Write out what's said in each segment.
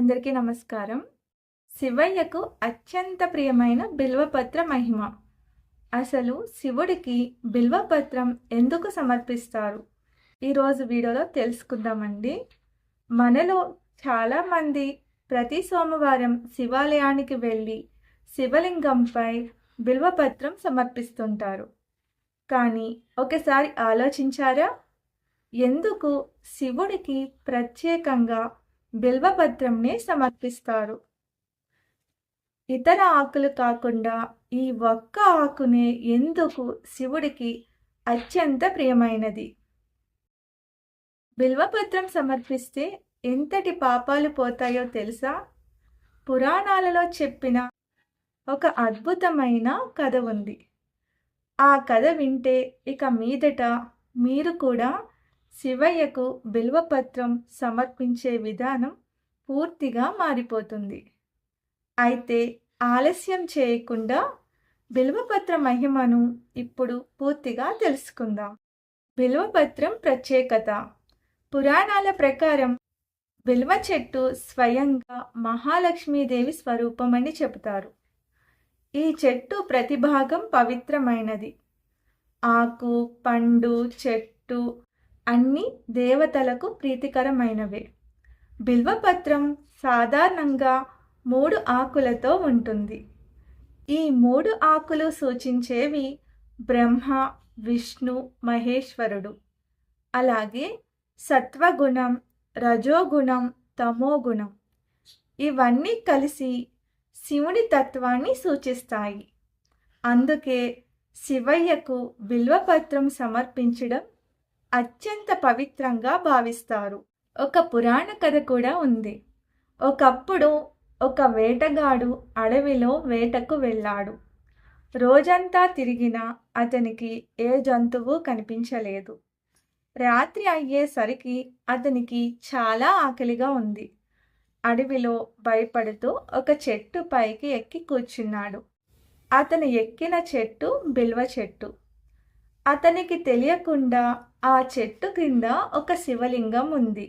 అందరికీ నమస్కారం. శివయ్యకు అత్యంత ప్రియమైన బిల్వపత్ర మహిమ. అసలు శివుడికి బిల్వపత్రం ఎందుకు సమర్పిస్తారు? ఈరోజు వీడియోలో తెలుసుకుందామండి. మనలో చాలామంది ప్రతి సోమవారం శివాలయానికి వెళ్ళి శివలింగంపై బిల్వపత్రం సమర్పిస్తుంటారు. కానీ ఒకసారి ఆలోచించారా? ఎందుకు శివుడికి ప్రత్యేకంగా బిల్వపత్రంనే సమర్పిస్తారు? ఇతర ఆకులు కాకుండా ఈ ఒక్క ఆకునే ఎందుకు శివుడికి అత్యంత ప్రియమైనది? బిల్వపత్రం సమర్పిస్తే ఎంతటి పాపాలు పోతాయో తెలుసా? పురాణాలలో చెప్పిన ఒక అద్భుతమైన కథ ఉంది. ఆ కథ వింటే ఇక మీదట మీరు కూడా శివయ్యకు బిల్వపత్రం సమర్పించే విధానం పూర్తిగా మారిపోతుంది. అయితే ఆలస్యం చేయకుండా బిల్వపత్ర మహిమను ఇప్పుడు పూర్తిగా తెలుసుకుందాం. బిల్వపత్రం ప్రత్యేకత. పురాణాల ప్రకారం బిల్వ చెట్టు స్వయంగా మహాలక్ష్మీదేవి స్వరూపమని చెబుతారు. ఈ చెట్టు ప్రతి భాగం పవిత్రమైనది. ఆకు, పండు, చెట్టు అన్ని దేవతలకు ప్రీతికరమైనవే. బిల్వపత్రం సాధారణంగా 3 ఆకులతో ఉంటుంది. ఈ 3 ఆకులు సూచించేవి బ్రహ్మ, విష్ణు, మహేశ్వరుడు. అలాగే సత్వగుణం, రజోగుణం, తమోగుణం ఇవన్నీ కలిసి శివుని తత్వాన్ని సూచిస్తాయి. అందుకే శివయ్యకు బిల్వపత్రం సమర్పించడం అత్యంత పవిత్రంగా భావిస్తారు. ఒక పురాణ కథ కూడా ఉంది. ఒకప్పుడు ఒక వేటగాడు అడవిలో వేటకు వెళ్ళాడు. రోజంతా తిరిగినా అతనికి ఏ జంతువు కనిపించలేదు. రాత్రి అయ్యేసరికి అతనికి చాలా ఆకలిగా ఉంది. అడవిలో భయపడుతూ ఒక చెట్టు పైకి ఎక్కి కూర్చున్నాడు. అతను ఎక్కిన చెట్టు బిల్వ చెట్టు. అతనికి తెలియకుండా ఆ చెట్టు క్రింద ఒక శివలింగం ఉంది.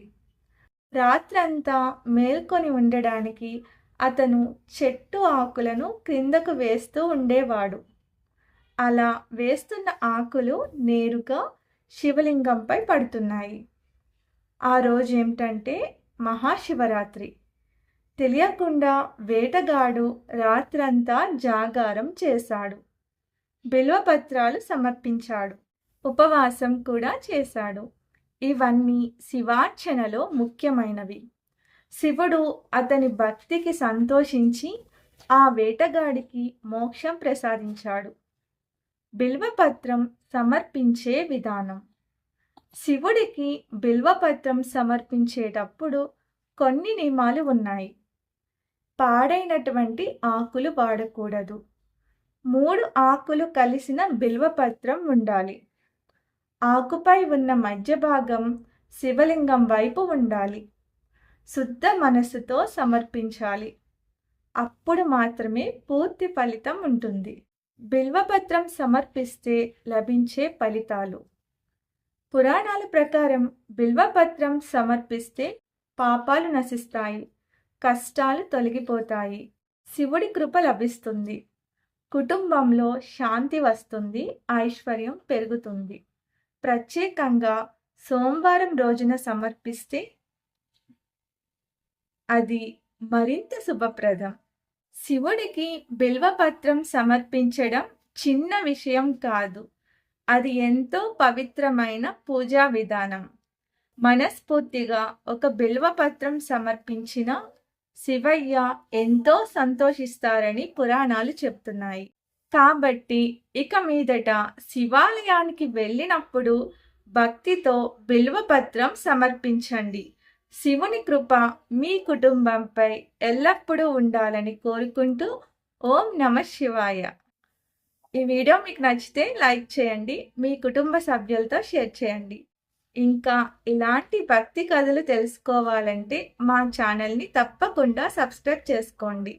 రాత్రంతా మేల్కొని ఉండడానికి అతను చెట్టు ఆకులను క్రిందకు వేస్తూ ఉండేవాడు. అలా వేస్తున్న ఆకులు నేరుగా శివలింగంపై పడుతున్నాయి. ఆ రోజు ఏమిటంటే మహాశివరాత్రి. తెలియకుండా వేటగాడు రాత్రంతా జాగారం చేశాడు. బిల్వపత్రాలు సమర్పించాడు. ఉపవాసం కూడా చేశాడు. ఇవన్నీ శివార్చనలో ముఖ్యమైనవి. శివుడు అతని భక్తికి సంతోషించి ఆ వేటగాడికి మోక్షం ప్రసాదించాడు. బిల్వపత్రం సమర్పించే విధానం. శివుడికి బిల్వపత్రం సమర్పించేటప్పుడు కొన్ని నియమాలు ఉన్నాయి. పాడైనటువంటి ఆకులు వాడకూడదు. 3 ఆకులు కలిసిన బిల్వపత్రం ఉండాలి. ఆకుపై ఉన్న మధ్య భాగం శివలింగం వైపు ఉండాలి. శుద్ధ మనస్సుతో సమర్పించాలి. అప్పుడు మాత్రమే పూర్తి ఫలితం ఉంటుంది. బిల్వపత్రం సమర్పిస్తే లభించే ఫలితాలు. పురాణాల ప్రకారం బిల్వపత్రం సమర్పిస్తే పాపాలు నశిస్తాయి, కష్టాలు తొలగిపోతాయి, శివుడి కృప లభిస్తుంది, కుటుంబంలో శాంతి వస్తుంది, ఐశ్వర్యం పెరుగుతుంది. ప్రత్యేకంగా సోమవారం రోజున సమర్పిస్తే అది మరింత శుభప్రదం. శివుడికి బిల్వపత్రం సమర్పించడం చిన్న విషయం కాదు. అది ఎంతో పవిత్రమైన పూజా విధానం. మనస్ఫూర్తిగా ఒక బిల్వపత్రం సమర్పించిన శివయ్య ఎంతో సంతోషిస్తారని పురాణాలు చెప్తున్నాయి. కాబట్టి ఇక మీదట శివాలయానికి వెళ్ళినప్పుడు భక్తితో బిల్వపత్రం సమర్పించండి. శివుని కృప మీ కుటుంబంపై ఎల్లప్పుడూ ఉండాలని కోరుకుంటూ ఓం నమః శివాయ. ఈ వీడియో మీకు నచ్చితే లైక్ చేయండి, మీ కుటుంబ సభ్యులతో షేర్ చేయండి. ఇంకా ఇలాంటి భక్తి కథలు తెలుసుకోవాలంటే మా ఛానల్ని తప్పకుండా సబ్స్క్రైబ్ చేసుకోండి.